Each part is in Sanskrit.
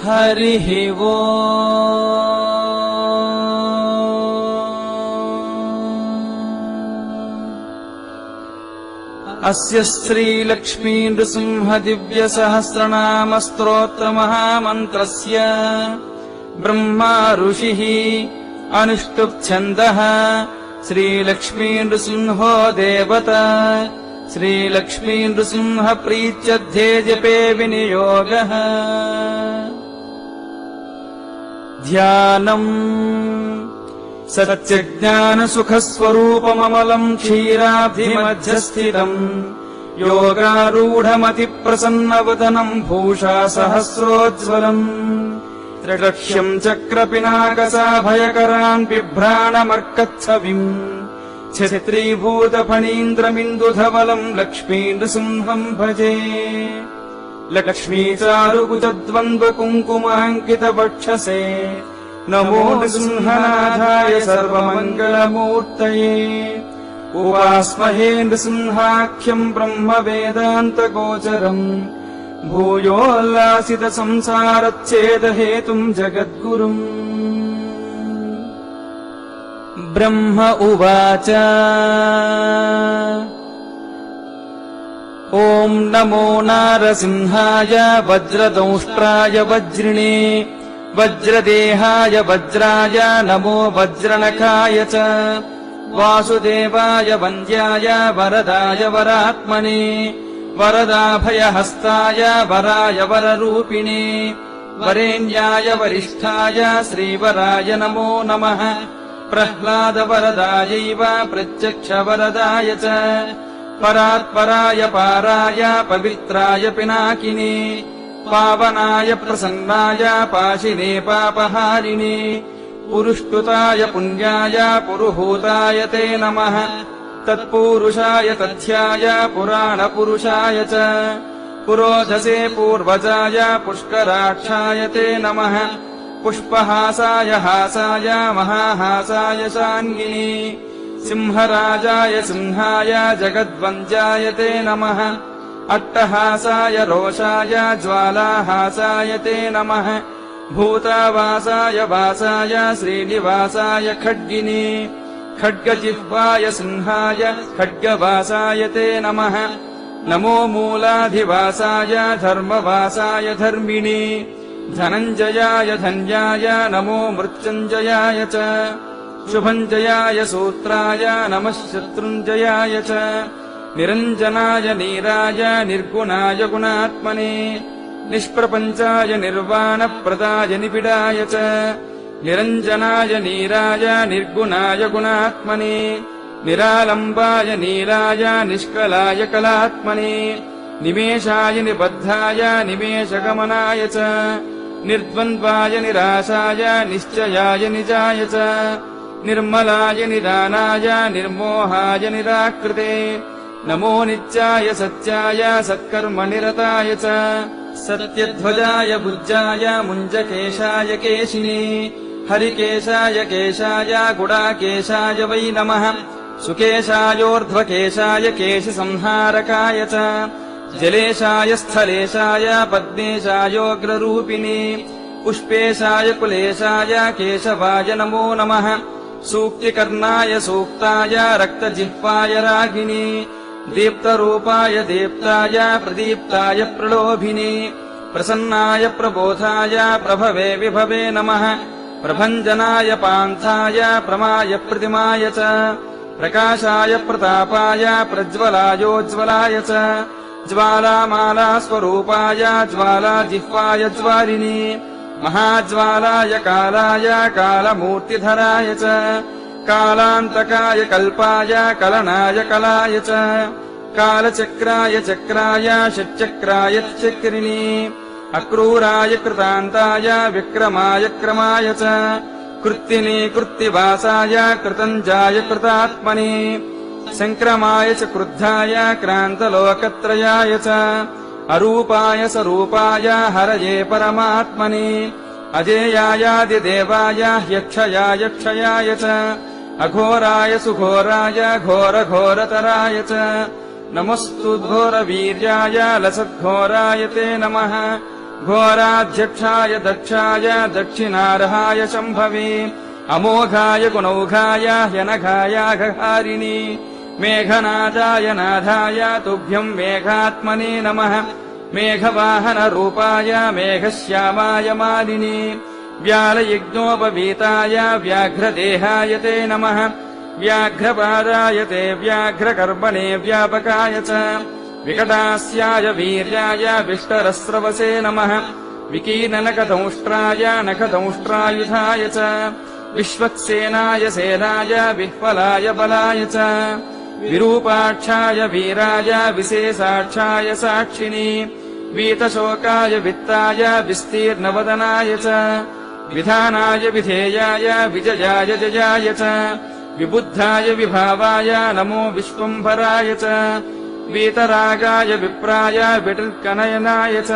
हरिः वो अस्य श्रीलक्ष्मी नृसिंह दिव्यसहस्रनाम स्तोत्रमहामन्त्रस्य ब्रह्मा ऋषिः अनुष्टुप् छन्दः श्रीलक्ष्मी नृसिंहो देवता श्रीलक्ष्मी नृसिंह प्रीत्यर्थे जपे विनियोगः ध्यानम् सत्यज्ञानसुखस्वरूपममलम् क्षीराब्धिमध्यस्थितम् योगारूढमतिप्रसन्नवदनम् भूषा सहस्रोज्ज्वलम् त्रिलक्ष्यम् चक्रपिनाकसाभयकरान् बिभ्राणमर्कच्छविम् छत्रीभूतफणीन्द्रमिन्दुधवलम् लक्ष्मी नृसिंहम् भजे लक्ष्मीचारुकुचद्वन्द्वकुङ्कुमाङ्कितवक्षसे नमो नृसिंहनाथाय सर्वमङ्गलमूर्तये उपास्महे नृसिंहाख्यम् ब्रह्मवेदान्तगोचरम् भूयोल्लासितसंसारच्छेदहेतुम् जगद्गुरुम् ब्रह्म उवाच ॐ नमो नारसिंहाय वज्रदंष्ट्राय वज्रिणे वज्रदेहाय वज्राय नमो वज्रनखाय च वासुदेवाय वन्द्याय वरदाय वरात्मने वरदाभयहस्ताय वराय वररूपिणे वरेण्याय वरिष्ठाय श्रीवराय नमो नमः प्रह्लादवरदायैव प्रत्यक्षवरदाय च परात्पराय पाराय पवित्राय पिनाकिने पावनाय प्रसन्नाय पाशिने पापहारिणे पुरुष्टुताय पुण्याय पुरुहूताय ते नमः तत्पुरुषाय तथ्याय पुराणपुरुषाय च पुरोधसे पूर्वजाय पुष्कराक्षाय ते नमः पुष्पहासाय हासाय महाहासाय शान्गिने सिंहराजाय सिंहाय जगद्वन्द्याय ते नमः अट्टहासाय रोषाय ज्वालाहासाय ते नमः भूतावासाय वासाय श्रीनिवासाय खड्गिने खड्गजिह्वाय सिंहाय खड्गवासाय ते नमः नमो मूलाधिवासाय धर्मवासाय धर्मिणे धनञ्जयाय धन्याय नमो मृत्युञ्जयाय च शुभञ्जयाय सूत्राय नमः शत्रुञ्जयाय च निरञ्जनाय नीराय निर्गुणाय गुणात्मने निष्प्रपञ्चाय निर्वाणप्रदाय निबिडाय च निरञ्जनाय नीराय निर्गुणाय गुणात्मने निरालम्बाय नीलाय निष्कलाय कलात्मने निमेषाय निबद्धाय निमेषगमनाय च निर्द्वन्द्वाय निराशाय निश्चयाय निजाय च निर्मलाय निदानाय निर्मोहाय निराकृते नमो नित्याय सत्याय सत्कर्मनिरताय च सत्यध्वजाय भुजाय मुञ्जकेशाय केशिने हरिकेशाय केशाय गुडाकेशाय वै नमः सुकेशायोर्ध्वकेशाय केशसंहारकाय च जलेशाय स्थलेशाय पद्मेशायोऽग्ररूपिणे पुष्पेशाय कुलेशाय केशवाय नमो नमः सूक्तिकर्णाय सूक्ताय रक्तजिह्वाय रागिणे दीप्तरूपाय दीप्ताय प्रदीप्ताय प्रलोभिने प्रसन्नाय प्रबोधाय प्रभवे विभवे नमः प्रभञ्जनाय पान्थाय प्रमाय प्रतिमाय च प्रकाशाय प्रतापाय प्रज्वलायोज्ज्वलाय च ज्वालामालास्वरूपाय ज्वालाजिह्वाय ज्वालिने महाज्वालाय कालाय कालमूर्तिधराय च कालान्तकाय कल्पाय कलनाय कलाय च कालचक्राय चक्राय षट्चक्राय चक्रिणे अक्रूराय कृतान्ताय विक्रमाय क्रमाय च कृत्तिने कृत्तिवासाय कृतञ्जाय कृतात्मने संक्रमाय च क्रुद्धाय क्रान्तलोकत्रयाय च अरूपाय स्वरूपाय हरये परमात्मने अजेयायादिदेवाय ह्यक्षयाय क्षयाय च अघोराय सुघोराय घोरघोरतराय च नमस्तु घोरवीर्याय लसद्घोराय ते नमः घोराध्यक्षाय दक्षाय दक्षिणार्हाय शम्भवे अमोघाय गुणौघाय ह्यनघाय घहारिणे मेघनादाय नादाय तुभ्यम् मेघात्मने नमः मेघवाहनरूपाय मेघश्यामाय मालिने व्यालयज्ञोपवीताय व्याघ्रदेहाय ते नमः व्याघ्रपादाय ते व्याघ्रकर्मणे व्यापकाय च विकटास्याय वीर्याय विष्टरस्रवसे नमः विकीननखदंष्ट्राय नखदंष्ट्रायुधाय च विश्वक्सेनाय सेनाय विह्वलाय बलाय च विरूपाक्षाय वीराय विशेषाक्षाय साक्षिणे वीतशोकाय वित्ताय विस्तीर्णवदनाय च विधानाय विधेयाय विजयाय जयाय च विबुद्धाय विभावाय नमो विश्वम्भराय च वीतरागाय विप्राय विटल्कनयनाय च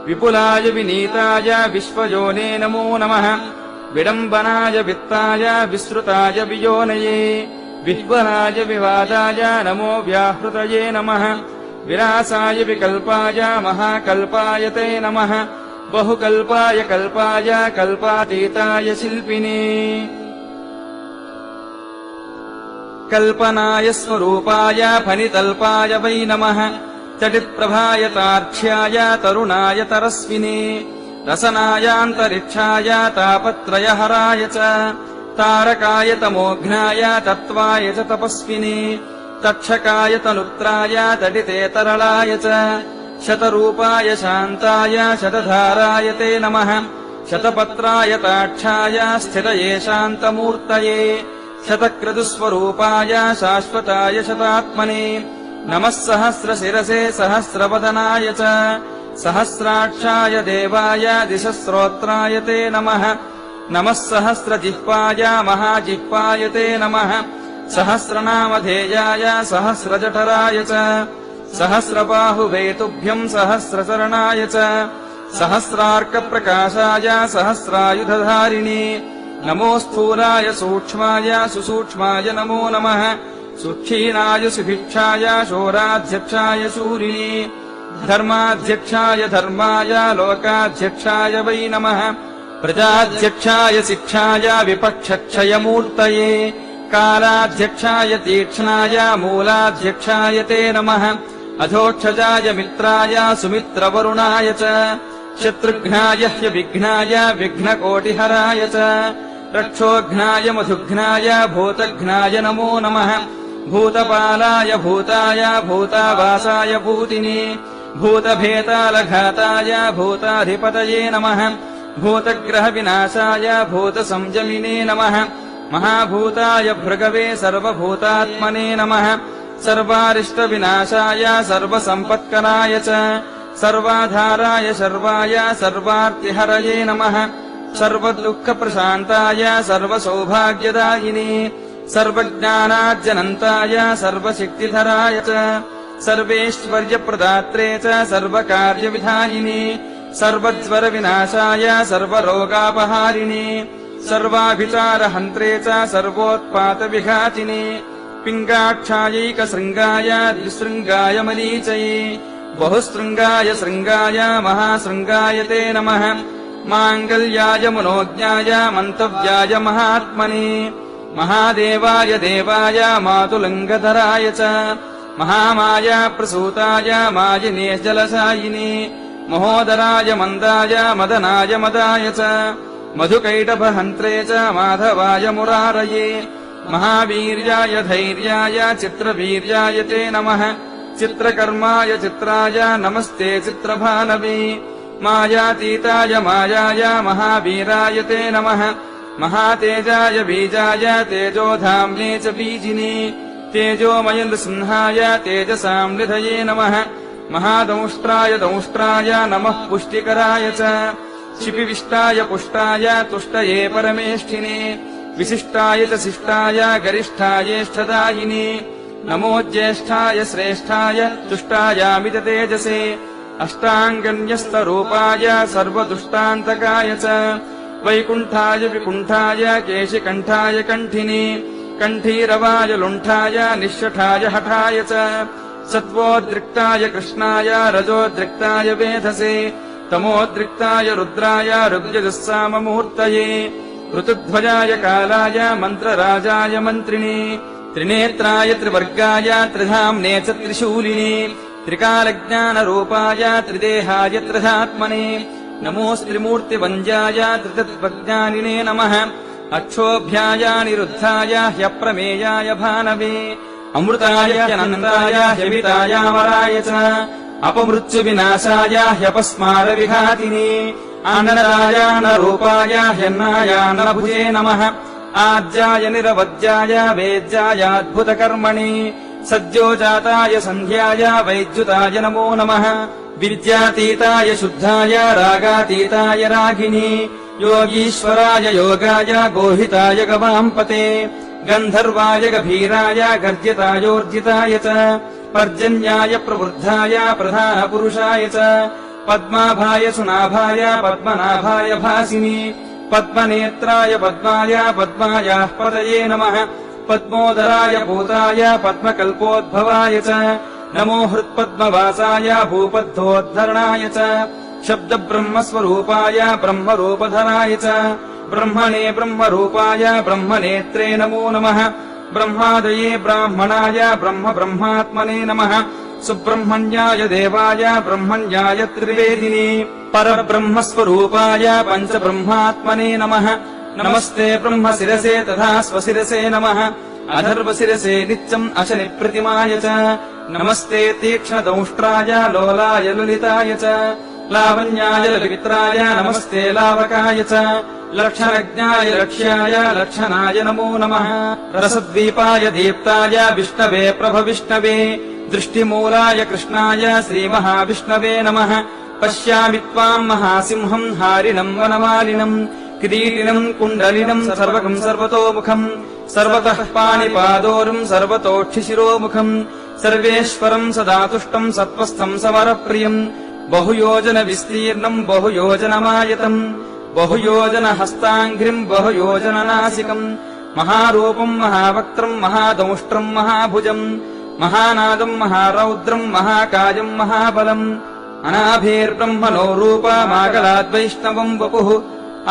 विपुलाय विनीताय विश्वयोने नमो नमः विडम्बनाय वित्ताय विश्रुताय वियोनये विह्वलाय विवादाय नमो व्याहृतये नमः विरासाय विकल्पाय महाकल्पाय ते नमः बहुकल्पाय कल्पाय कल्पातीताय शिल्पिने कल्पनाय स्वरूपाय फनितल्पाय वै नमः चटिप्रभाय तार्क्ष्याय तरुणाय तरस्विने रसनायान्तरिक्षाय तापत्रयहराय च तारकाय तमोघ्नाय तत्त्वाय च तपस्विने तक्षकाय तनुत्राय तडिते तरलाय च शतरूपाय शान्ताय शतधाराय ते नमः शतपत्राय ताक्षाय स्थितये शान्तमूर्तये शतक्रतुस्वरूपाय शाश्वताय शतात्मने नमः सहस्रशिरसे सहस्रवदनाय च सहस्राक्षाय देवाय दिशस्रोत्राय ते नमः नमः सहस्रजिह्वाय महाजिह्वाय ते नमः सहस्रनामधेयाय सहस्रजठराय च सहस्रबाहुवे तुभ्यम् सहस्रचरणाय च सहस्रार्कप्रकाशाय सहस्रायुधधारिणे नमो स्थूलाय सूक्ष्माय सुसूक्ष्माय नमो नमः सुक्षीणाय सुभिक्षाय शोराध्यक्षाय शूरिणे धर्माध्यक्षाय धर्माय लोकाध्यक्षाय वै नमः प्रजाध्यक्षाय शिक्षाय विपक्षक्षयमूर्तये कालाध्यक्षाय तीक्ष्णाय मूलाध्यक्षाय ते नमः अधोक्षजाय मित्राय सुमित्रवरुणाय च शत्रुघ्नाय ह्यविघ्नाय विघ्नकोटिहराय च रक्षोघ्नाय मधुघ्नाय भूतघ्नाय नमो नमः भूतपालाय भूताय भूतावासाय भूतिने भूतभेतालघाताय भूताधिपतये नमः भूतग्रहविनाशाय भूतसंयमिने नमः महाभूताय भृगवे सर्वभूतात्मने नमः सर्वारिष्टविनाशाय सर्वसम्पत्कराय च सर्वाधाराय सर्वाय सर्वार्तिहरये नमः सर्वदुःखप्रशान्ताय सर्वसौभाग्यदायिने सर्वज्ञानाज्जनन्ताय सर्वशक्तिधराय च सर्वेश्वर्यप्रदात्रे च सर्वकार्यविधायिने सर्वज्वरविनाशाय सर्वरोगापहारिणे सर्वाभिचारहन्त्रे च सर्वोत्पातविघातिने पिङ्गाक्षायैकशृङ्गाय द्विशृङ्गाय मरीचये बहुशृङ्गाय शृङ्गाय महाशृङ्गाय ते नमः माङ्गल्याय मनोज्ञाय मन्तव्याय महात्मने महादेवाय देवाय मातुलङ्गधराय च महामाय प्रसूताय मायिने जलशायिने महोदराय मन्दाय मदनाय मदाय च मधुकैटभहन्त्रे च माधवाय मुरारये महावीर्याय धैर्याय चित्रवीर्याय ते नमः चित्रकर्माय चित्राय नमस्ते चित्रभानवे मायातीताय मायाय महावीराय ते नमः महातेजाय बीजाय तेजोधाम्ने च बीजिने तेजोमयनृसिंहाय तेजसाम्निधये नमः महादंष्ट्राय दंष्ट्राय नमः पुष्टिकराय च शिपिविष्टाय पुष्टाय तुष्टये परमेष्ठिने विशिष्टाय च शिष्टाय गरिष्ठायेष्ठदायिने नमो ज्येष्ठाय श्रेष्ठाय तुष्टायामित तेजसे अष्टाङ्गन्यस्तरूपाय सर्वदुष्टान्तकाय च वैकुण्ठाय विकुण्ठाय केशिकण्ठाय कण्ठिने कण्ठीरवाय लुण्ठाय निःशठाय हठाय च सत्त्वोद्रिक्ताय कृष्णाय रजोद्रिक्ताय वेधसे तमोद्रिक्ताय रुद्राय ऋग्यजुस्साममूर्तये ऋतुध्वजाय कालाय मन्त्रराजाय मन्त्रिणे त्रिनेत्राय त्रिवर्गाय त्रिधाम्ने च त्रिशूलिने त्रिकालज्ञानरूपाय त्रिदेहाय त्रिधात्मने नमोऽस्त्रिमूर्तिवन्द्याय त्रितत्त्वज्ञानिने नमः अक्षोभ्याय निरुद्धाय ह्यप्रमेयाय भानवे अमृताय ह्यनन्दाय ह्यमितायामराय च अपमृत्युविनाशाय ह्यपस्मारविघातिने आनन्दाय नरूपाय ह्यन्नायानभुजे नमः आद्याय निरवद्याय वेद्यायाद्भुतकर्मणे सद्यो जाताय सन्ध्याय वैद्युताय नमो नमः विद्यातीताय शुद्धाय रागातीताय रागिणे योगीश्वराय योगाय गोहिताय गवाम्पते गन्धर्वाय गभीराय गर्जितायोर्जिताय च पर्जन्याय प्रवृद्धाय प्रधानपुरुषाय च पद्माभाय सुनाभाय पद्मनाभाय भासिने पद्मनेत्राय पद्माय पद्मायाः पतये नमः पद्मोदराय भूताय पद्मकल्पोद्भवाय च नमो हृत्पद्मवासाय भूपद्धोद्धरणाय च शब्दब्रह्मस्वरूपाय ब्रह्मरूपधराय च ब्रह्मणे ब्रह्मरूपाय ब्रह्मनेत्रे नमो नमः ब्रह्मादये ब्राह्मणाय ब्रह्मात्मने नमः सुब्रह्मण्याय देवाय ब्रह्मण्याय त्रिवेदिने परब्रह्मस्वरूपाय पञ्चब्रह्मात्मने नमः नमस्ते ब्रह्मशिरसे तथा स्वशिरसे नमः अधर्वशिरसे नित्यम् अशनिप्रतिमाय च नमस्ते तीक्ष्णदंष्ट्राय लोलाय ललिताय च लावण्याय ललित्राय नमस्ते लावकाय च लक्षणज्ञाय लक्ष्याय लक्षणाय नमो नमः रसद्वीपाय दीप्ताय विष्णवे प्रभविष्णवे दृष्टिमूलाय कृष्णाय श्रीमहाविष्णवे नमः पश्यामि त्वाम् महासिंहम् हारिणम् वनमालिनम् किरीटिनम् कुण्डलिनम् सर्वकम् सर्वतोमुखम् सर्वतः पाणिपादोरुम् सर्वतोक्षिशिरोमुखम् सर्वेश्वरम् सदा तुष्टम् सत्त्वस्थम् समरप्रियम् बहुयोजनविस्तीर्णम् बहुयोजनमायतम् बहुयोजनहस्ताङ्घ्रिम् बहुयोजननासिकम् महारूपम् महावक्त्रम् महादंष्ट्रम् महाभुजम् महानादम् महारौद्रम् महाकायम् महाबलम् अनाभिर्ब्रह्मणो रूपमागलाद्वैष्णवम् वपुः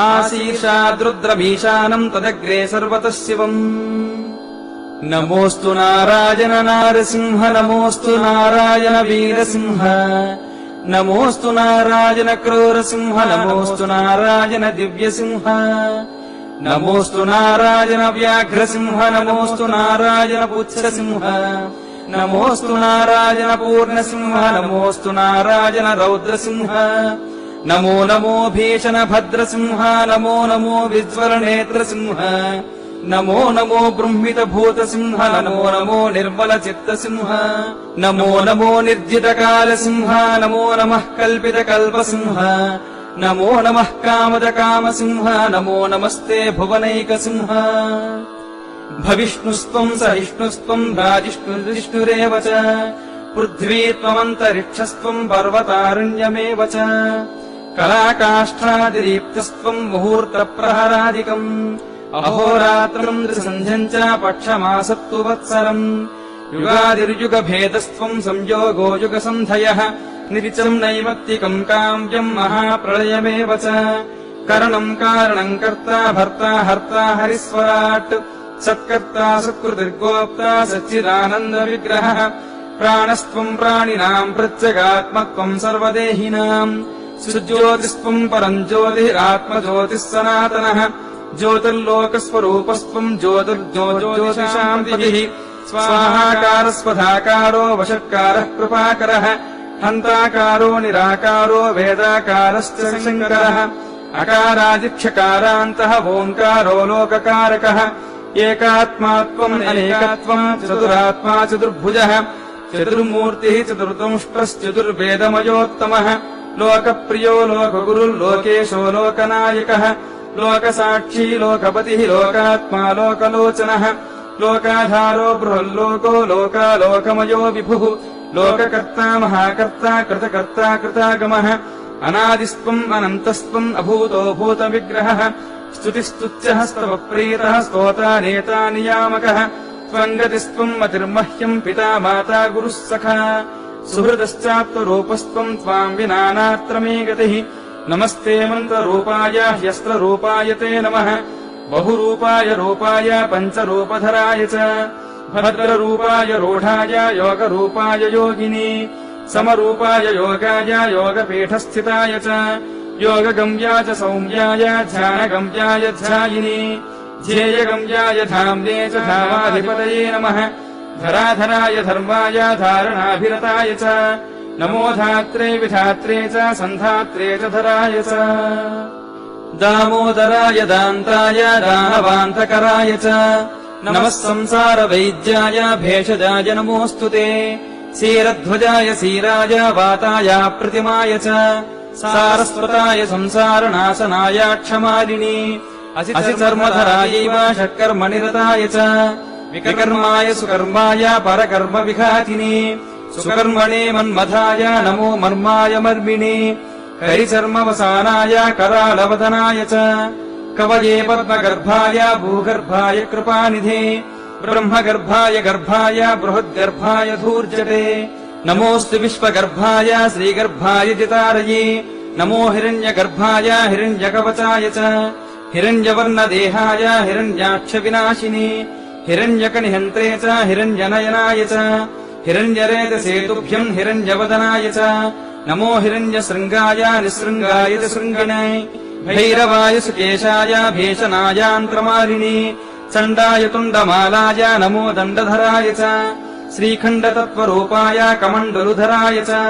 आशीर्षाद्रुद्रमीशानम् तदग्रे सर्वतः शिवम् नमोऽस्तु नारायण नारसिंह नमोऽस्तु नारायण वीरसिंह नमोऽस्तु नारायण क्रूरसिंह नमोऽस्तु नारायण दिव्यसिंह नमोऽस्तु नारायण व्याघ्रसिंह नमोऽस्तु नारायण पुच्छसिंह नमोऽस्तु नारायण पूर्णसिंह नमोऽस्तु नारायण रौद्रसिंह नमो नमो भीषणभद्रसिंह नमो नमो विज्वलनेत्रसिंह नमो नमो बृंहितभूतसिंह नमो नमो निर्मलचित्तसिंह नमो नमो निर्जितकालसिंह नमो नमः कल्पितकल्पसिंह नमो नमः कामदकामसिंह नमो नमस्ते भुवनैकसिंह भविष्णुस्त्वम् सहिष्णुस्त्वम् राजिष्णुर्विष्णुरेव च पृथ्वी त्वमन्तरिक्षस्त्वम् पर्वतारण्यमेव च कलाकाष्ठादिदीप्तस्त्वम् मुहूर्तप्रहरादिकम् अहोरात्रम् त्रिसन्ध्यम् च पक्षमासत्तु वत्सरम् युगादिर्युगभेदस्त्वम् संयोगो युगसन्धयः निरिचम् नैमत्तिकम् काव्यम् महाप्रलयमेव च करणम् कारणम् कर्ता भर्ता हर्ता हरिस्वराट् सत्कर्ता सत्कृतिर्गोप्ता सच्चिदानन्दविग्रहः प्राणस्त्वम् प्राणिनाम् प्रत्यगात्मत्वम् सर्वदेहिनाम् सुज्योतिस्त्वम् परम् ज्योतिरात्मज्योतिः सनातनः ज्योतिर्लोकस्वरूपस्त्वम् ज्योतिर्ज्योतिषान्तिभिः स्वाहाकारस्वधाकारो वषट्कारः कृपाकरः हन्ताकारो निराकारो वेदाकारश्च शङ्करः अकारादिक्षकारान्तः ओङ्कारो लोककारकः एकात्मात्वम् अनेकत्वम् चतुरात्मा चतुर्भुजः चतुर्मूर्तिः चतुर्दंष्ट्रश्चतुर्वेदमयोत्तमः लोकप्रियो लोकगुरुर्लोकेशो लोकनायकः लोकसाक्षी लोकपतिः लोकात्मा लोकलोचनः लोकाधारो बृहल्लोको लोकालोकमयो विभुः लोककर्ता महाकर्ता कृतकर्ता कृतागमः अनादिस्त्वम् अनन्तस्त्वम् अभूतो भूतविग्रहः स्तुतिस्तुत्यः स्तवप्रीतः स्तोता नेता नियामकः त्वम् गतिस्त्वम् मतिर्मह्यम् पिता माता गुरुः सखा सुहृदश्चाप्तरूपस्त्वम् त्वाम् विना नात्र मे गतिः नमस्ते मन्त्ररूपाय ह्यस्त्ररूपाय ते नमः बहुरूपाय रूपाय पञ्चरूपधराय च भद्ररूपाय रूढाय योगरूपाय योगिनी समरूपाय योगाय योगपीठस्थिताय च योगगम्याय च सौम्याय ध्यानगम्याय ध्यायिनी ध्येयगम्याय धाम्ने च धामाधिपतये नमः धराधराय धर्माय धारणाभिरताय च नमो धात्रे विधात्रे च सन्धात्रे च धराय च दामोदराय दान्ताय दानवान्तकराय च नमः संसारवैद्याय भेषजाय नमोऽस्तु ते क्षीरध्वजाय क्षीराय वाताय प्रतिमाय च सारस्वताय संसारनाशनाय क्षमालिनी असिचर्मधरायैव षट्कर्मनिरताय च विकर्माय सुकर्माय परकर्मविघातिनी सुकर्मणे मन्मथाय नमो मर्माय मर्मिणे करिचर्मवसानाय करालवदनाय च कवये पद्मगर्भाय भूगर्भाय कृपानिधे ब्रह्मगर्भाय गर्भाय बृहद्गर्भाय धूर्जटे नमोऽस्तु विश्वगर्भाय श्रीगर्भाय जितारये नमो हिरण्यगर्भाय हिरण्यकवचाय च हिरण्यवर्णदेहाय हिरण्याक्षविनाशिने हिरण्यकनिहन्त्रे च हिरण्यनयनाय च हिरण्यरेतसेतुभ्यम् हिरण्यवदनाय च नमो हिरण्यशृङ्गाय निःसृङ्गाय च शृङ्गिणे भैरवाय सुकेशाय भीषणायान्त्रमालिनी चण्डाय तुण्डमालाय नमो दण्डधराय च श्रीखण्डतत्त्वरूपाय कमण्डलुधराय च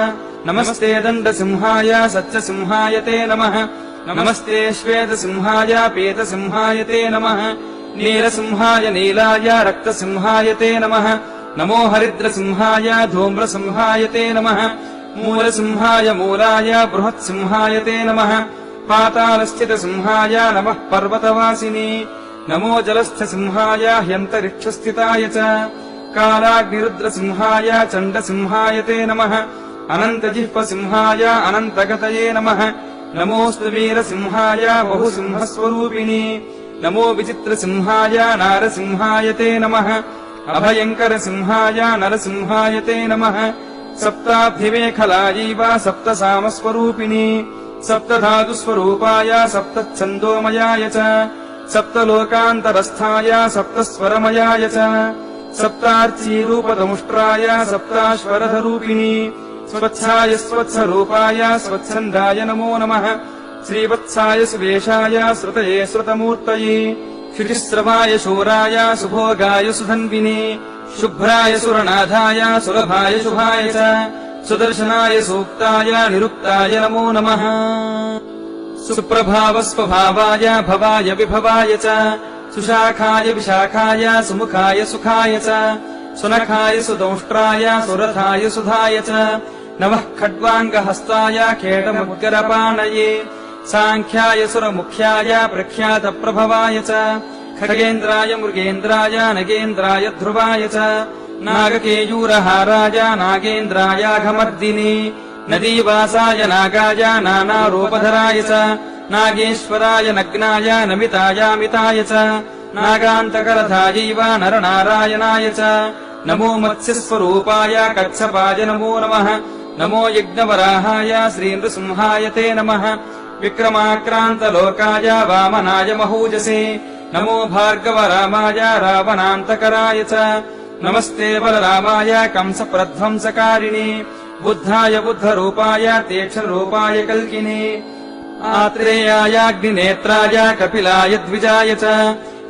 नमस्ते दण्डसिंहाय सत्यसिंहाय ते नमः नमस्ते श्वेतसिंहाय पीतसिंहाय ते नमः नीलसिंहाय नीलाय रक्तसिंहाय ते नमः नमो हरिद्रसिंहाय धूम्रसिंहाय ते नमः मूलसिंहाय मूलाय बृहत्सिंहाय ते नमः पातालस्थितसिंहाय नमः पर्वतवासिनी नमो जलस्थसिंहाय ह्यन्तरिक्षस्थिताय च कालाग्निरुद्रसिंहाय चण्डसिंहाय ते नमः अनन्तजिह्वसिंहाय अनन्तगतये नमः नमोऽस्तु वीरसिंहाय बहुसिंहस्वरूपिणी नमो विचित्रसिंहाय नारसिंहाय ते नमः अभयङ्करसिंहाय नरसिंहाय ते नमः सप्ताब्धिमेखलायैव सप्तसामस्वरूपिणी सप्तधातुस्वरूपाय सप्तच्छन्दोमयाय च सप्तलोकान्तरस्थाय सप्तस्वरमयाय च सप्तार्चीरूपदमुष्ट्राय सप्ताश्वरधरूपिणी स्वच्छाय स्वच्छरूपाय स्वच्छन्दाय नमो नमः श्रीवत्साय सुवेशाय श्रुतये श्रुतमूर्तये शुचिस्रवाय शूराय सुभोगाय सुधन्विने शुभ्राय सुरनाथाय सुलभाय शुभाय च सुदर्शनाय सूक्ताय निरुक्ताय नमो नमः सुप्रभावस्वभावाय भवाय विभवाय च सुशाखाय विशाखाय सुमुखाय सुखाय च सुनखाय सुदंष्ट्राय सुरथाय सुधाय च नमः खड्वाङ्गहस्ताय खेटमुद्गरपाणये साङ्ख्याय सुरमुख्याय प्रख्यातप्रभवाय च खगेन्द्राय मृगेन्द्राय नगेन्द्राय ध्रुवाय च नागकेयूरहाराय नागेन्द्रायाघमर्दिने नदीवासाय नागाय नानारूपधराय च नागेश्वराय नग्नाय नमितायामिताय च नागान्तकरथायैव नरनारायणाय च नमो मत्स्यस्वरूपाय कच्छपाय नमो नमः नमो यज्ञवराहाय श्रीनृसिंहाय ते नमः विक्रमाक्रान्तलोकाय वामनाय महूजसे नमो भार्गवरामाय रावणान्तकराय च नमस्ते बलरामाय कंसप्रध्वंसकारिणे बुद्धाय बुद्धरूपाय तीक्ष्णरूपाय कल्किने आत्रेयायाग्निनेत्राय कपिलाय द्विजाय च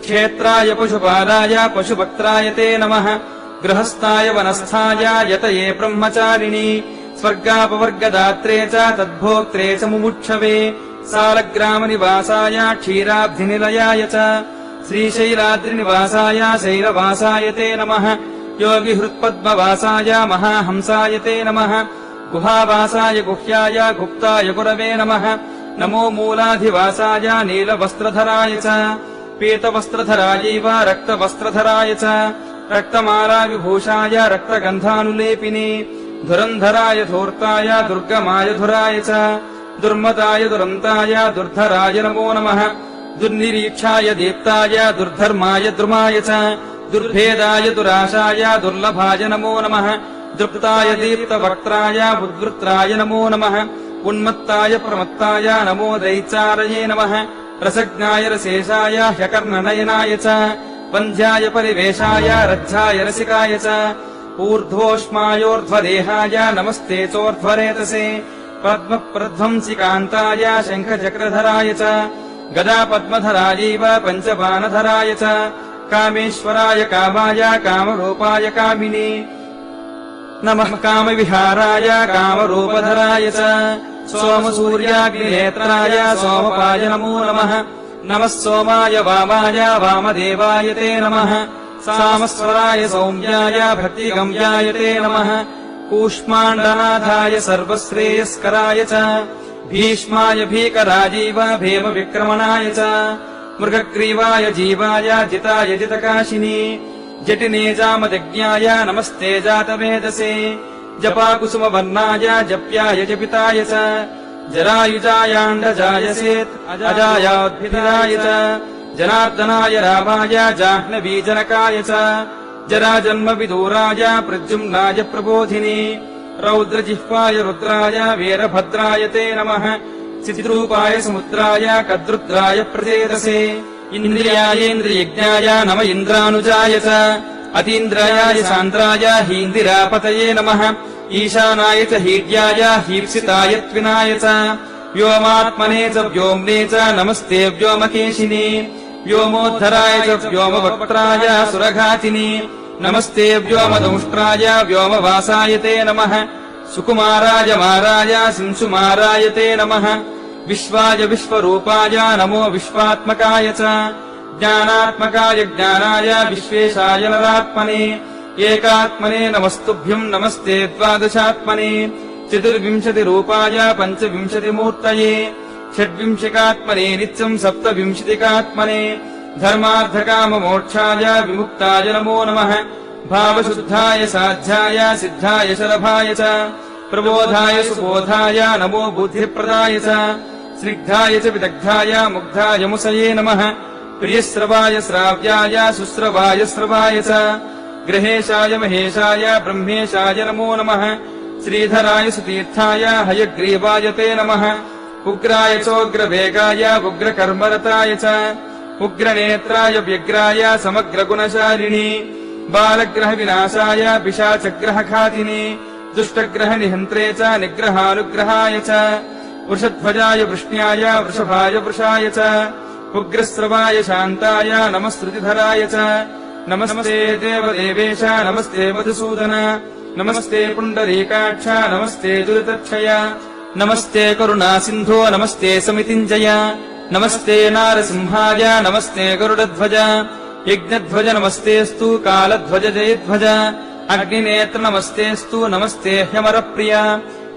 क्षेत्राय पशुपालाय पशुभक्त्राय ते नमः गृहस्थाय वनस्थाय यतये ब्रह्मचारिणि स्वर्गापवर्गदात्रे च तद्भोक्त्रे च मुमुक्षवे सालग्रामनिवासाय क्षीराब्धिनिलयाय च श्रीशैलाद्रिनिवासाय शैलवासाय ते नमः योगिहृत्पद्मवासाय महाहंसाय ते नमः गुहावासाय गुह्याय गुप्ताय गुरवे नमः नमो मूलाधिवासाय नीलवस्त्रधराय च पीतवस्त्रधरायैव रक्तवस्त्रधराय च रक्तमालाविभूषाय रक्तगन्धानुलेपिने धुरन्धराय धूर्ताय दुर्गमाय धुराय च दुर्मताय दुरन्ताय दुर्धराय नमो नमः दुर्निरीक्षाय दीप्ताय दुर्धर्माय द्रुमाय च दुर्भेदाय दुराशाय दुर्लभाय नमो नमः दृप्ताय दीप्तवक्त्राय उद्वृत्राय नमो नमः उन्मत्ताय प्रमत्ताय नमो दैत्यारये नमः रसज्ञाय रसेशाय ह्यकर्णनयनाय च वन्ध्याय परिवेशाय रज्जाय रसिकाय च ऊर्ध्वोष्मायोर्ध्वदेहाय नमस्ते चोर्ध्वरेतसे पद्मप्रध्वंसिकान्ताय शङ्खचक्रधराय च गदा पद्मधरायैव पञ्चबाणधराय च कामेश्वराय कामाय कामरूपाय कामिने नमः कामविहाराय कामरूपधराय च सोमसूर्याग्निनेत्राय सोमपाय नमो नमः नमः सोमाय वामाय वामदेवाय ते नमः सामस्वराय सौम्याय भक्तिगम्याय ते नमः कूष्माण्डनाथाय सर्वश्रेयस्कराय च भीष्माय भीकराजीव भीमविक्रमणाय च मृगग्रीवाय जीवाय जिताय जितकाशिनी जटिने जामदज्ञाय नमस्ते जातवेदसे जपाकुसुमवर्णाय जप्याय जपिताय च जरायुजायाण्डजायसेत् अजायोद्भिदाय च जनार्दनाय रामाय जाह्नवीजनकाय च जराजन्मविदूराय प्रद्युम्नाय प्रबोधिने रौद्रजिह्वाय रुद्राय वीरभद्राय ते नमः चिद्रूपाय समुद्राय कद्रुद्राय प्रचेतसे इन्द्रियायेन्द्रियज्ञाय नम इन्द्रानुजाय च अतीन्द्राय सान्द्राय हीन्दिरापतये नमः ईशानाय च हीड्याय हीप्सिताय त्विनाय च व्योमात्मने च व्योम्ने च नमस्ते व्योमकेशिने व्योमोद्धराय च व्योमवक्त्राय सुरघातिने नमस्ते व्योमदंष्ट्राय व्योमवासाय ते नमः सुकुमाराय माराय सिंसुमाराय ते नमः विश्वाय विश्वरूपाय नमो विश्वात्मकाय च ज्ञानात्मकाय ज्ञानाय विश्वेशाय नरात्मने एकात्मने नमस्तुभ्यम् नमस्ते द्वादशात्मने चतुर्विंशतिरूपाय पञ्चविंशतिमूर्तये षड्विंशतिकात्मने नित्यम् सप्तविंशतिकात्मने धर्मार्थकाममोक्षाय विमुक्ताय नमो नमः भावशुद्धाय साध्याय सिद्धाय शलभाय च प्रबोधाय सुबोधाय नमो बुद्धिप्रदाय च स्निग्धाय च विदग्धाय मुग्धाय मुसये नमः प्रियश्रवाय श्राव्याय सुश्रवाय श्रवाय च ग्रहेशाय महेशाय ब्रह्मेशाय नमो नमः श्रीधराय सुतीर्थाय हयग्रीवाय ते नमः उग्राय चोग्रवेगाय उग्रकर्मरताय च उग्रनेत्राय व्यग्राय समग्रगुणशालिनि बालग्रहविनाशाय पिशाचग्रहघातिनि दुष्टग्रहनिहन्त्रे च निग्रहानुग्रहाय च वृषध्वजाय वृष्ण्याय वृषभाय वृषाय च उग्रस्रवाय शान्ताय नमस्रुतिधराय च नमस्ते देवदेवेश नमस्ते मधुसूदन नमस्ते पुण्डरीकाक्ष नमस्ते दुरितक्षय नमस्ते करुणासिन्धो नमस्ते समितिञ्जय नमस्ते नारसिंहाय नमस्ते गरुडध्वज यज्ञध्वज नमस्तेऽस्तु कालध्वज जयध्वज अग्निनेत्र नमस्तेऽस्तु नमस्ते ह्यमरप्रिय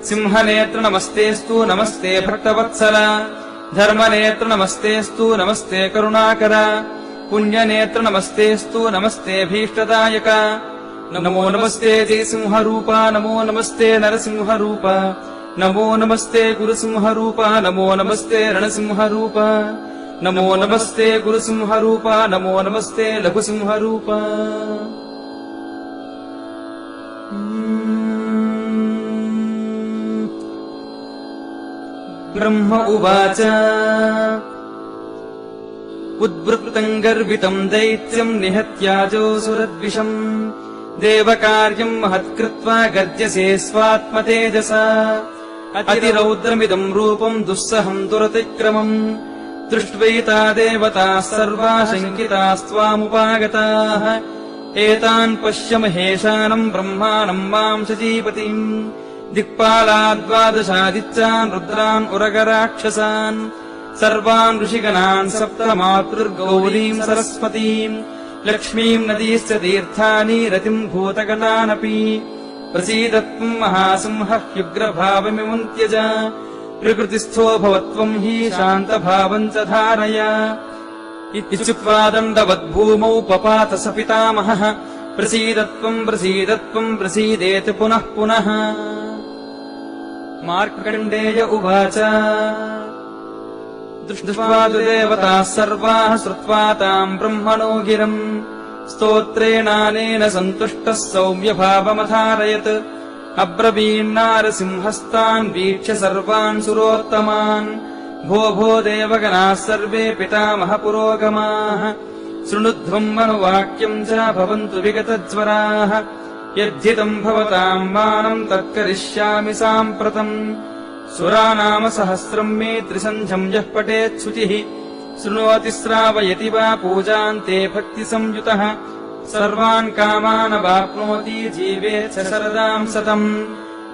सिंहनेत्र नमस्तेऽस्तु नमस्ते भक्तवत्सल धर्मनेत्र नमस्तेऽस्तु नमस्ते करुणाकर पुण्यनेत्र नमस्तेऽस्तु नमस्ते भीष्टदायक नमो नमस्ते जयसिंहरूप नमो नमस्ते नरसिंहरूप नमो नमस्ते गुरुसिंहरूप नमो नमस्ते रणसिंहरूप नमो नमस्ते गुरुसिंहरूप नमो नमस्ते लघुसिंहरूप ब्रह्म उवाच उद्वृत्तम् गर्वितम् दैत्यम् निहत्याजोऽसुरद्विषम् देवकार्यम् महत्कृत्वा गर्जसे स्वात्मतेजसा अतिरौद्रमिदम् रूपम् दुःसहम् दुरतिक्रमम् दृष्ट्वैता देवताः सर्वा शङ्कितास्त्वामुपागताः एतान् पश्य महेशानम् ब्रह्माणम् माम् शचीपतिम् दिक्पालाद्वादशादित्यान् रुद्रान् उरगराक्षसान् सर्वान् ऋषिगणान् सप्तमातृर्गौरीम् सरस्वतीम् लक्ष्मीम् नदीश्च तीर्थानि रतिम् भूतगणानपि प्रसीदत्वम् महासिंहः ह्युग्रभावमिमम् त्यज प्रकृतिस्थो भवत्वम् हि शान्तभावम् च धारय इत्युक्त्वा दण्डवद्भूमौ पपात स पितामहः प्रसीदत्वम् प्रसीदत्वम् प्रसीदेति पुनः पुनः मार्कण्डेय उवाच दृष्ट्वा तु देवताः सर्वाः श्रुत्वा ताम् ब्रह्मणो गिरम् स्तोत्रेणानेन सन्तुष्टः सौम्यभावमधारयत् अब्रवीन्नारसिंहस्तान् वीक्ष्य सर्वान् सुरोत्तमान् भो भो देवगणाः सर्वे पितामहपुरोगमाः शृणुध्वम् मनुवाक्यम् च भवन्तु विगतज्वराः यद्धितम् भवताम् मानम् तत्करिष्यामि साम्प्रतम् सुरानाम सहस्रम् मे त्रिसन्ध्यम् यः पठेत् शुचिः शृणोति श्रावयति वा पूजाम् ते भक्तिसंयुतः सर्वान् कामानवाप्नोति जीवेत् शरदाम् शतम्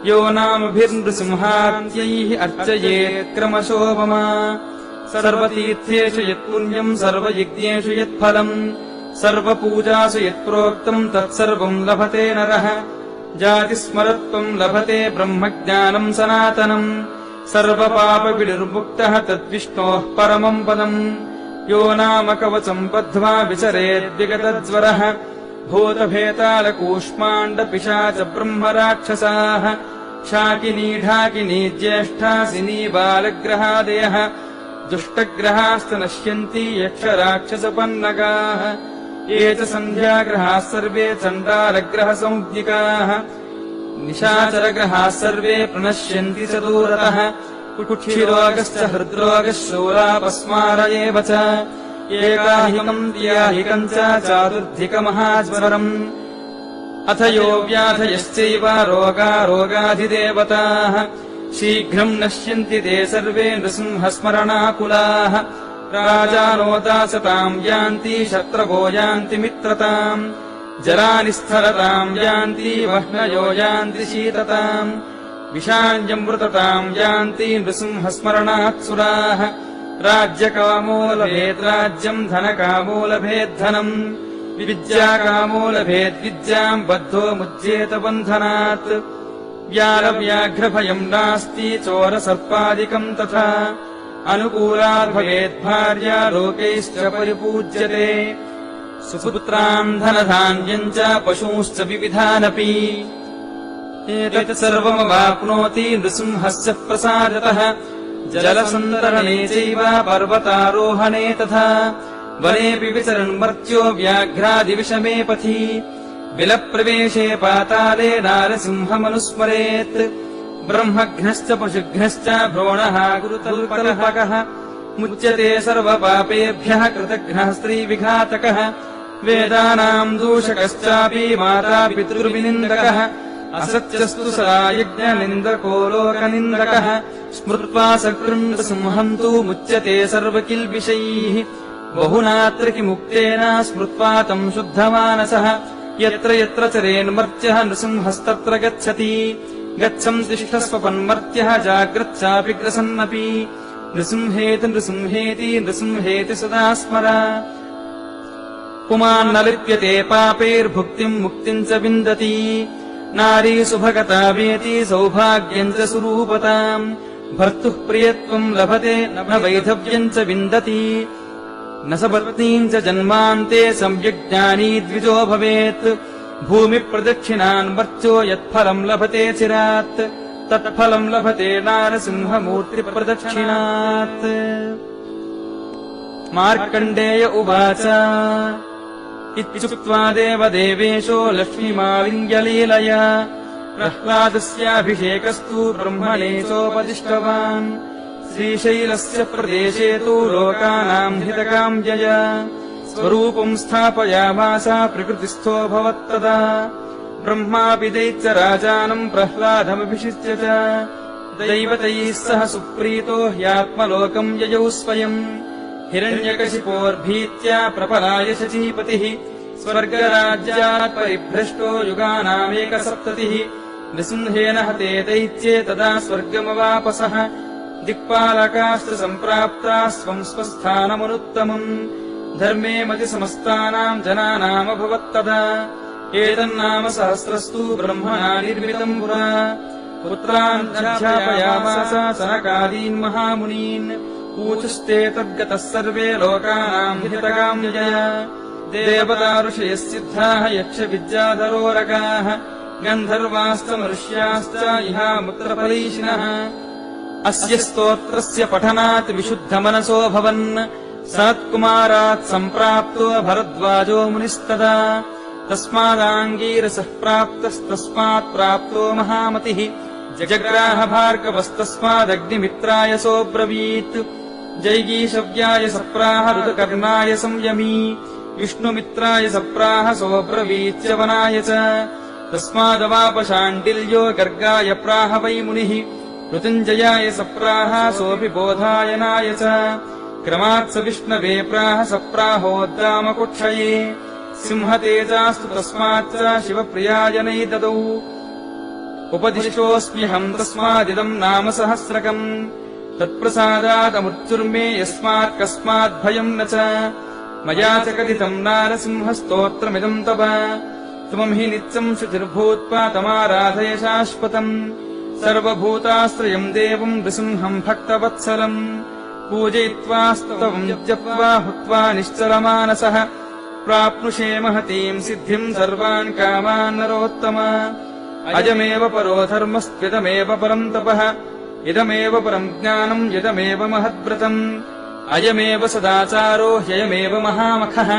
यो नामभिर्नृसिंहाद्यैः अर्चयेत् क्रमशो मम सर्वतीर्थेषु यत्पुण्यम् सर्वयज्ञेषु यत्फलम् सर्वपूजासु यत्प्रोक्तम् तत्सर्वम् लभते नरः जातिस्मरत्वम् लभते ब्रह्मज्ञानम् सनातनम् सर्वपापविनिर्मुक्तः तद्विष्णोः परमम् पदम् यो नाम कवचम् बद्ध्वा विचरेद्विगतज्वरः भूतभेतालकूष्माण्डपिशाच ब्रह्मराक्षसाः शाकिनी ढाकिनी ज्येष्ठासिनी बालग्रहादयः दुष्टग्रहास्त नश्यन्ति यक्षराक्षसपन्नगाः ये च सन्ध्याग्रहाः सर्वे चण्डालग्रहसंज्ञिकाः निशाचरग्रहाः सर्वे प्रणश्यन्ति च दूरतः कुक्षिरोगश्च हृद्रोगः शूलापस्मार एव च एकाहिकम् द्व्याहिकम् च चातुर्धिकमहाज्वरम् अथ यो व्याधयश्चैव रोगा रोगाधिदेवताः शीघ्रम् नश्यन्ति ते सर्वे नृसिंहस्मरणाकुलाः राजानोदासताम् यान्ति शत्रवो यान्ति मित्रताम् जरानिस्थलताम् यान्ति वह्नयो यान्ति शीतताम् विषाञ्जमृतताम् यान्ति नृसिंहस्मरणात्सुराः राज्यकामो लभेत् राज्यम् धनकामो लभेद्धनम् विद्याकामो लभेद्विद्याम् बद्धो मुच्येत बन्धनात् व्यालव्याघ्रभयम् नास्ति चोरसर्पादिकम् तथा अनुकूलात् भवेद्भार्या लोकैश्च परिपूज्यते सुपुत्रान् धनधान्यम् च पशूंश्च विविधानपि एतत् सर्वमवाप्नोति नृसिंहस्य प्रसादतः जलसन्तरणे चैव पर्वतारोहणे तथा वनेऽपि विचरन् मर्त्यो व्याघ्रादिविषमे पथि बिलप्रवेशे पाताले नारसिंहमनुस्मरेत् ब्रह्मघ्नश्च पशुघ्नश्च भ्रोणः गुरुतल्पकः मुच्यते सर्वपापेभ्यः कृतघ्नः स्त्रीविघातकः वेदानाम् दूषकश्चापि मातापितृविनिन्दकः असत्यस्तु सा यज्ञनिन्दको लोकनिन्दकः स्मृत्वा सकृन्नृसिंहम् तु मुच्यते सर्वकिल्बिषैः बहुनात्र किमुक्तेन स्मृत्वा तम् शुद्धमानसः यत्र यत्र चरेन्मर्त्यः नृसिंहस्तत्र गच्छति गच्छम् तिष्ठस्वपन्मर्त्यः जाग्रच्चापि ग्रसन्नपि नृसिंहेति नृसिंहेति नृसिंहेति सदा स्मर पुमान्न लिप्यते पापैर्भुक्तिम् मुक्तिम् च विन्दति नारी सुभगता वेति सौभाग्यम् च सुरूपताम् भर्तुः प्रियत्वम् लभते न वैधव्यम् च विन्दति न सपत्नीम् च जन्मान्ते सम्यग्ज्ञानी द्विजो भवेत् भूमिप्रदक्षिणान् मर्त्यो यत्फलम् लभते चिरात् तत्फलम् लभते नारसिंहमूर्तिप्रदक्षिणात् मार्कण्डेय उवाच इत्युक्त्वा देवदेवेशो लक्ष्मीमालिङ्ग्यलीलया प्रह्लादस्याभिषेकस्तु ब्रह्मणे चोपदिष्टवान् श्रीशैलस्य प्रदेशे तु लोकानाम् हितकाम्यया स्वरूपम् स्थापयामास प्रकृतिस्थो भवत्तदा ब्रह्मापि दैत्यराजानम् प्रह्लादमभिषिच्य च दैवतैः सह सुप्रीतो ह्यात्मलोकम् ययौ स्वयम् हिरण्यकशिपोर्भीत्या प्रपलाय शचीपतिः स्वर्गराज्यात् परिभ्रष्टो युगानामेकसप्ततिः नृसिंहेन हते दैत्ये तदा स्वर्गमवापसः दिक्पालकाश्च सम्प्राप्ताः स्वम् स्वस्थानमनुत्तमम् धर्मे मतिसमस्तानाम् जनानामभवत्तदा एतन्नाम सहस्रस्तु ब्रह्मणा निर्मितम् पुरा पुत्रान् अध्यापयामास सनकादीन् महामुनीन् ऊचुस्ते तद्गतः सर्वे लोकानाम् हितकाम्यया देवता ऋषयः सिद्धाः यक्षविद्याधरोरगाः गन्धर्वाश्च मनुष्याश्च इहामुत्रफलैषिणः अस्य स्तोत्रस्य पठनात् विशुद्धमनसो भवन् सनत्कुमारात् सम्प्राप्तो भरद्वाजो मुनिस्तदा तस्मादाङ्गीरसः प्राप्तस्तस्मात् प्राप्तो महामतिः जग्राह भार्गवस्तस्मादग्निमित्राय सोऽब्रवीत् जैगीषव्याय सप्राह ऋतुकर्णाय संयमी विष्णुमित्राय सप्राह सोऽब्रवीच्यवनाय च तस्मादवापशाण्डिल्यो गर्गाय प्राह वै मुनिः मृत्युञ्जयाय सप्राह सोऽपि बोधायनाय च क्रमात् स विष्णवे प्राह सप्राहोद्दामकुक्षये सिंहतेजास्तु तस्माच्च शिवप्रियाय ददौ उपदिष्टोऽस्म्यहम् तस्मादिदम् नाम सहस्रकम् तत्प्रसादादमृत्युर्मे यस्मात् कस्माद्भयम् न च मया च कथितम् नारसिंहस्तोत्रमिदम् तव त्वम् हि नित्यम् शुचिर्भूत्वा तमाराधय शाश्वतम् सर्वभूताश्रयम् देवम् नृसिंहम् भक्तवत्सलम् पूजयित्वा स्तवम् जप्त्वा हुत्वा निश्चलमानसः प्राप्नुषे महतीम् सिद्धिम् सर्वान् कामान् नरोत्तम अयमेव परो धर्मस्त्विदमेव परम् तपः इदमेव परम् ज्ञानम् यदमेव महद्व्रतम् अयमेव सदाचारो ह्ययमेव महामखः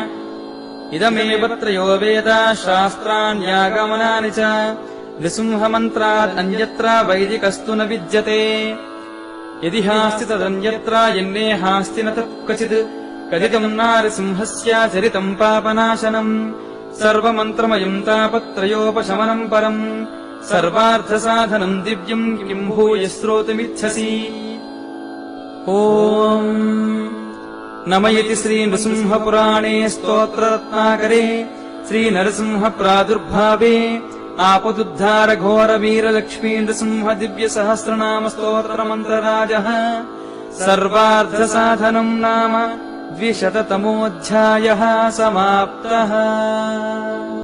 इदमेव त्रयो वेदा शास्त्राण्यागमनानि च नृसिंहमन्त्रादन्यत्र वैदिकस्तु न विद्यते यदि हास्ति तदन्यत्र यन्ने हास्ति न तत्क्वचित् कथितम् नारसिंहस्य चरितम् पापनाशनम् सर्वमन्त्रमयम् तापत्रयोपशमनम् परम् सर्वार्थसाधनम् दिव्यम् किम् भूय श्रोतुमिच्छसि ओम् नम इति श्रीनृसिंहपुराणे स्तोत्ररत्नाकरे श्रीनरसिंहप्रादुर्भावे आपदुद्धारघोरवीरलक्ष्मीनृसिंह दिव्यसहस्रनामस्तोत्रमन्त्रराजः सर्वार्थसाधनम् नाम 200तमोऽध्यायः समाप्तः।